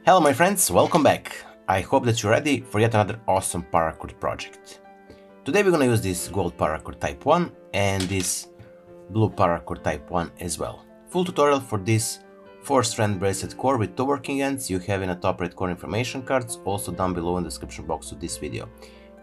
Hello my friends, welcome back. I hope that you're ready for yet another awesome Paracord project. Today we're gonna use this gold Paracord Type I and this blue Paracord Type I as well. Full tutorial for this 4-strand bracelet core with 2 working ends you have in the top right corner information cards, also down below in the description box of this video.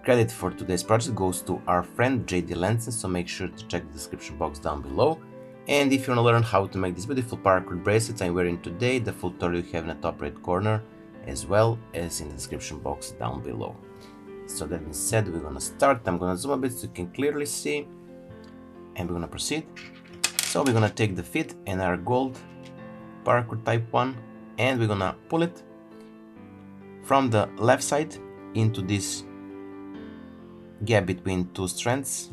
Credit for today's project goes to our friend JD Lenzen, so make sure to check the description box down below. And if you want to learn how to make these beautiful paracord bracelets I'm wearing today, the full tutorial you have in the top right corner as well as in the description box down below. So that being said, we're gonna start. I'm gonna zoom a bit so you can clearly see, and we're gonna proceed. So we're gonna take the feet and our gold Paracord Type I, and we're gonna pull it from the left side into this gap between 2 strands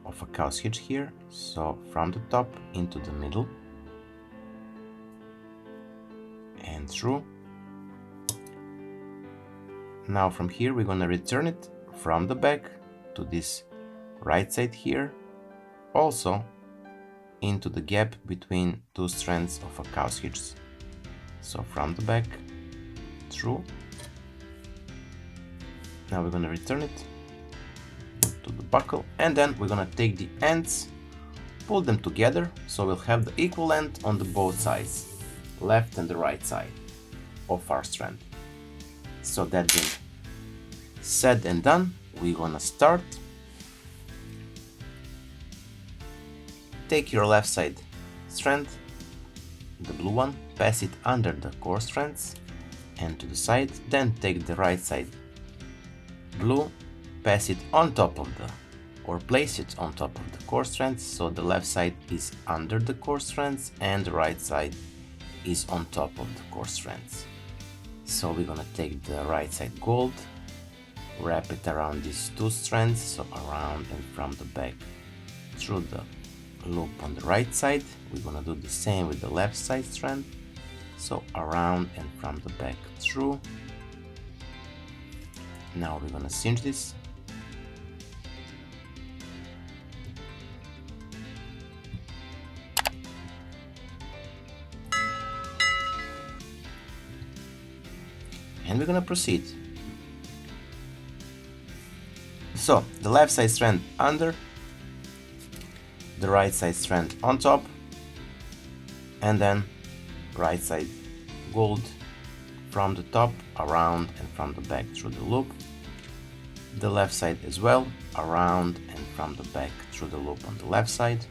of a cow's hitch here. So from the top into the middle and through. Now from here we're gonna return it from the back to this right side here, also into the gap between 2 strands of a cow's hitch. So from the back through. Now we're gonna return it to the buckle, and then we're gonna take the ends, pull them together so we'll have the equal length on the both sides, left and the right side of our strand. So that being said and done, we're gonna start. Take your left side strand, the blue one, pass it under the core strands and to the side, then take the right side blue, pass it on top of the, or place it on top of the core strands, so the left side is under the core strands and the right side is on top of the core strands. So we're gonna take the right side gold, wrap it around these 2 strands, so around and from the back through the loop on the right side. We're gonna do the same with the left side strand, so around and from the back through. Now we're gonna cinch this. And we're gonna proceed. So the left side strand under, the right side strand on top, and then right side gold from the top, around and from the back through the loop. The left side as well, around and from the back through the loop on the left side.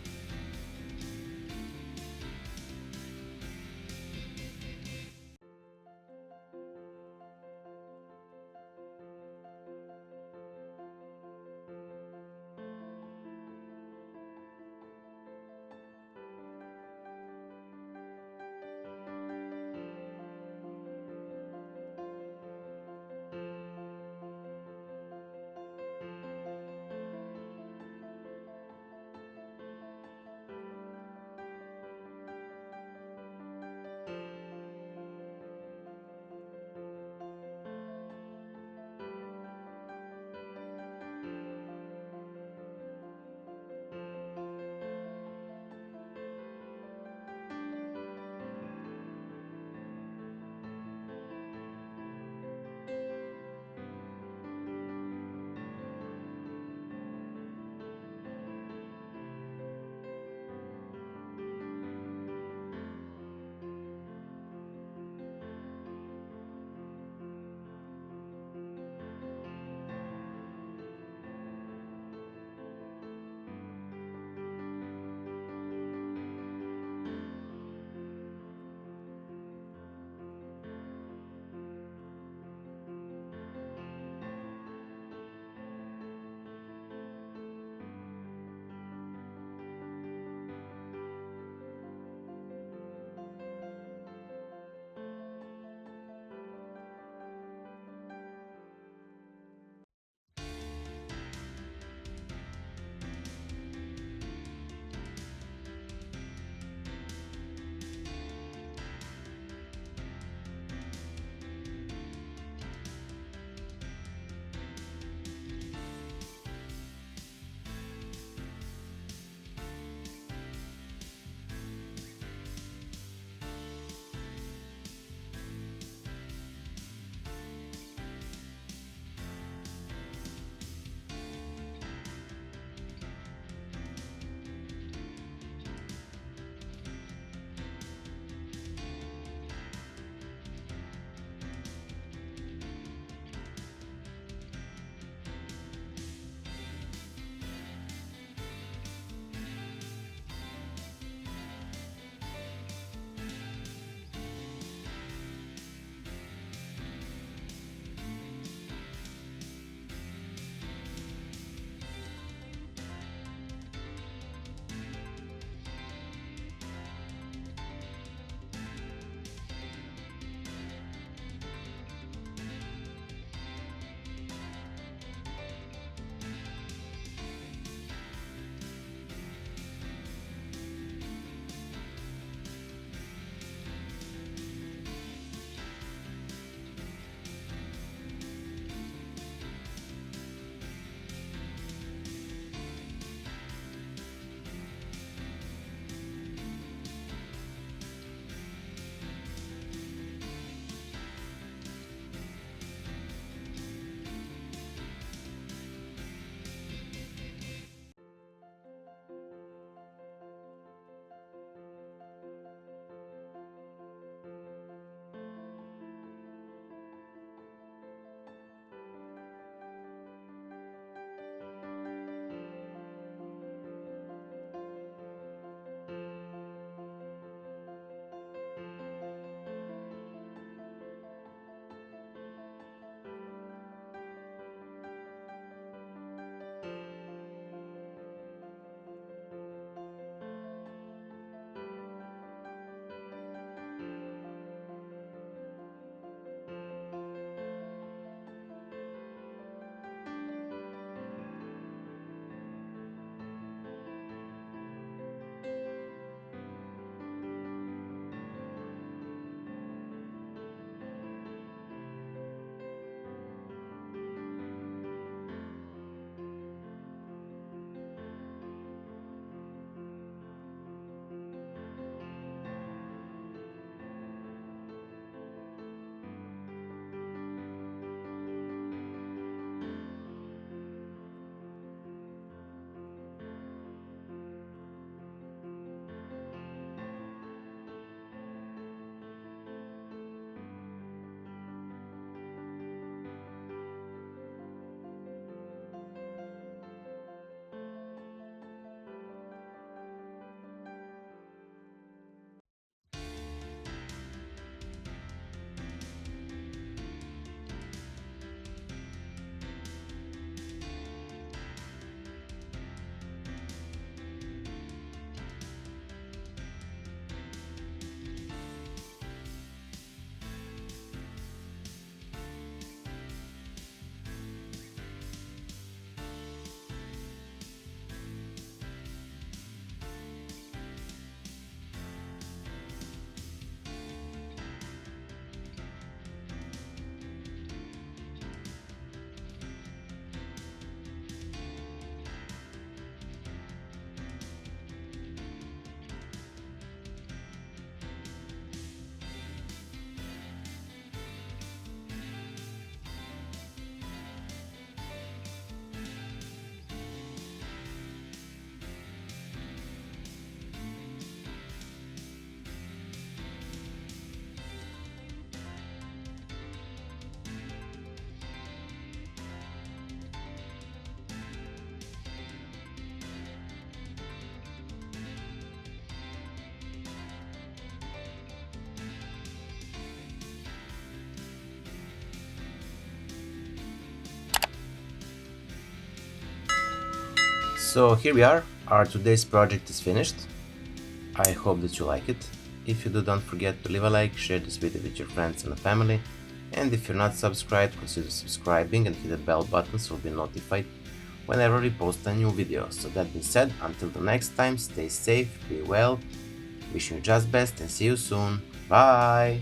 So here we are, our today's project is finished. I hope that you like it. If you do, don't forget to leave a like, share this video with your friends and family, and if you're not subscribed, consider subscribing and hit the bell button so you'll be notified whenever we post a new video. So that being said, until the next time, stay safe, be well, wishing you just best and see you soon. Bye!